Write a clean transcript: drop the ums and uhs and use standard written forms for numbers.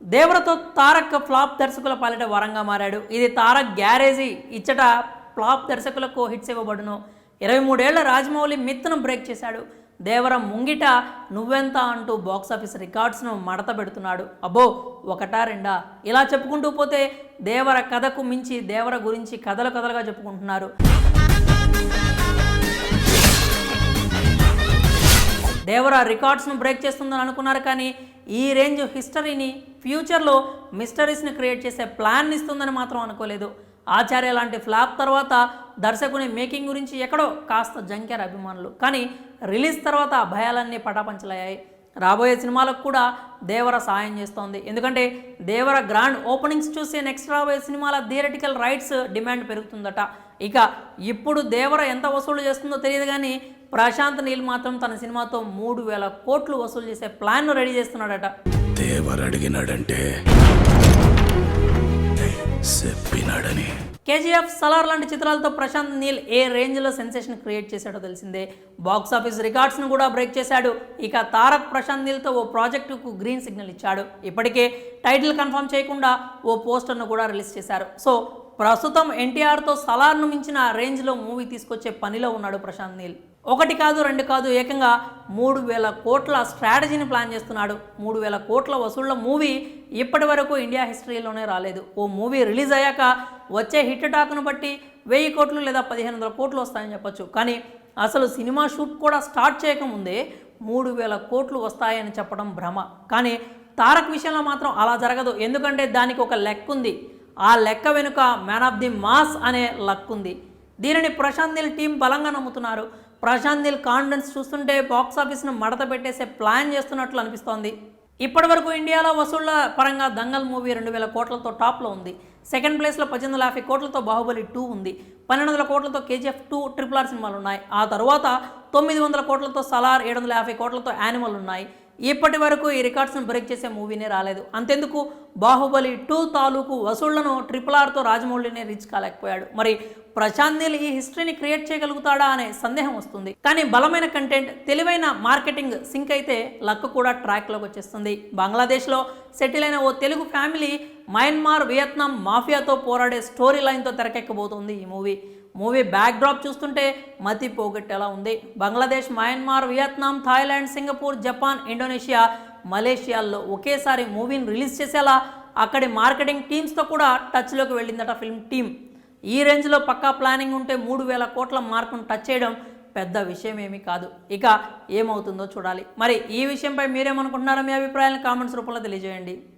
దేవరతో Tarak flop దర్శకుల పాలిట వరంగా మారాడు. ఇది తారక్ గ్యారేజీ ఇచ్చట ఫ్లాప్ దర్శకులకు హిట్స్ ఇవ్వబడును. 23 ఏళ్ల రాజమౌళి మిత్తును బ్రేక్ చేశాడు. దేవర ముంగిట నువ్వెంత అంటూ బాక్సాఫీస్ రికార్డ్స్ను మడత పెడుతున్నాడు. అబ్బో ఒకటా రెండా ఇలా చెప్పుకుంటూ పోతే దేవర కథకు మించి దేవర గురించి కథలు కథలుగా చెప్పుకుంటున్నారు. దేవర రికార్డ్స్ను బ్రేక్ చేస్తుందని అనుకున్నారు, కానీ ఈ రేంజ్ హిస్టరీని ఫ్యూచర్లో మిస్టరీస్ని క్రియేట్ చేసే ప్లాన్ ఇస్తుందని మాత్రం అనుకోలేదు. ఆచార్య లాంటి ఫ్లాప్ తర్వాత దర్శకుని మేకింగ్ గురించి ఎక్కడో కాస్త జంకారు అభిమానులు, కానీ రిలీజ్ తర్వాత భయాలన్నీ పటాపంచలయ్యాయి. రాబోయే సినిమాలకు కూడా దేవర సాయం చేస్తోంది. ఎందుకంటే దేవర గ్రాండ్ ఓపెనింగ్స్ చూసి నెక్స్ట్ రాబోయే సినిమాల థియరటికల్ రైట్స్ డిమాండ్ పెరుగుతుందట. ఇక ఇప్పుడు దేవర ఎంత వసూలు చేస్తుందో తెలియదు, కానీ ప్రశాంత్ నీల్ మాత్రం తన సినిమాతో 3,000 కోట్లు వసూలు చేసే ప్లాన్ను రెడీ చేస్తున్నాడట. దేవర్ అడిగినాడంటే చెప్పినాడని. కేజీఎఫ్, సలార్ లాంటి చిత్రాలతో ప్రశాంత్ నీల్ ఏ రేంజ్లో సెన్సేషన్ క్రియేట్ చేశాడో తెలిసిందే. బాక్సాఫీస్ రికార్డ్స్ను కూడా బ్రేక్ చేశాడు. ఇక తారక్ ప్రశాంత్ నీల్తో ఓ ప్రాజెక్టుకు గ్రీన్ సిగ్నల్ ఇచ్చాడు. ఇప్పటికే టైటిల్ కన్ఫర్మ్ చేయకుండా ఓ పోస్టర్ను కూడా రిలీజ్ చేశారు. సో ప్రస్తుతం ఎన్టీఆర్తో సలార్ను మించిన రేంజ్లో మూవీ తీసుకొచ్చే పనిలో ఉన్నాడు ప్రశాంత్ నీల్. ఒకటి కాదు రెండు కాదు, ఏకంగా 3,000 కోట్ల స్ట్రాటజీని ప్లాన్ చేస్తున్నాడు. 3,000 కోట్ల వసూళ్ల మూవీ ఇప్పటి వరకు ఇండియా హిస్టరీలోనే రాలేదు. ఓ మూవీ రిలీజ్ అయ్యాక వచ్చే హిట్ టాక్ను బట్టి 1000 కోట్లు లేదా 1,500 కోట్లు వస్తాయని చెప్పొచ్చు. కానీ అసలు సినిమా షూట్ కూడా స్టార్ట్ చేయకముందే 3,000 కోట్లు వస్తాయని చెప్పడం భ్రమ. కానీ తారక్ విషయంలో మాత్రం అలా జరగదు. ఎందుకంటే దానికి ఒక లెక్క ఉంది. ఆ లెక్క వెనుక మ్యాన్ ఆఫ్ ది మాస్ అనే లక్ ఉంది. దీనిని ప్రశాంత్ నీల్ టీం బలంగా నమ్ముతున్నారు. ప్రశాంత్ నీల్ కాన్ఫిడెన్స్ చూస్తుంటే బాక్సాఫీస్ను మడత పెట్టేసే ప్లాన్ చేస్తున్నట్లు అనిపిస్తోంది. ఇప్పటి వరకు ఇండియాలో వసూళ్ల పరంగా దంగల్ మూవీ 2,000 కోట్లతో టాప్లో ఉంది. సెకండ్ ప్లేస్లో 1850 కోట్లతో బాహుబలి 2 ఉంది. 1,200 కోట్లతో కేజీఎఫ్ 2, RRR సినిమాలు ఉన్నాయి. ఆ తర్వాత 900 కోట్లతో సలార్, 750 కోట్లతో యానిమల్ ఉన్నాయి. ఇప్పటి వరకు ఈ రికార్డ్స్ను బ్రేక్ చేసే మూవీనే రాలేదు. అంతెందుకు బాహుబలి 2 తాలూకు వసూళ్లను RRRతో రాజమౌళినే రీచ్ కాలేకపోయాడు. మరి ప్రశాంత్ నీల్ ఈ హిస్టరీని క్రియేట్ చేయగలుగుతాడా అనే సందేహం వస్తుంది. కానీ బలమైన కంటెంట్, తెలివైన మార్కెటింగ్ సింక్ అయితే లక్ కూడా ట్రాక్లోకి వచ్చేస్తుంది. బంగ్లాదేశ్లో సెటిల్ అయిన ఓ తెలుగు ఫ్యామిలీ మయన్మార్, వియత్నాం మాఫియాతో పోరాడే స్టోరీ లైన్తో తెరకెక్కబోతోంది ఈ మూవీ బ్యాక్ డ్రాప్ చూస్తుంటే మతి పోగొట్టేలా ఉంది. Bangladesh, Myanmar, Vietnam, Thailand, Singapore, Japan, Indonesia, మలేషియాల్లో ఒకేసారి మూవీని రిలీజ్ చేసేలా అక్కడి మార్కెటింగ్ టీమ్స్తో కూడా టచ్లోకి వెళ్ళిందట ఫిల్మ్ టీమ్. ఈ రేంజ్లో పక్కా ప్లానింగ్ ఉంటే 3,000 కోట్ల మార్కును టచ్ చేయడం పెద్ద విషయం ఏమీ కాదు. ఇక ఏమవుతుందో చూడాలి. మరి ఈ విషయంపై మీరేమనుకుంటున్నారో మీ అభిప్రాయాలను కామెంట్స్ రూపంలో తెలియజేయండి.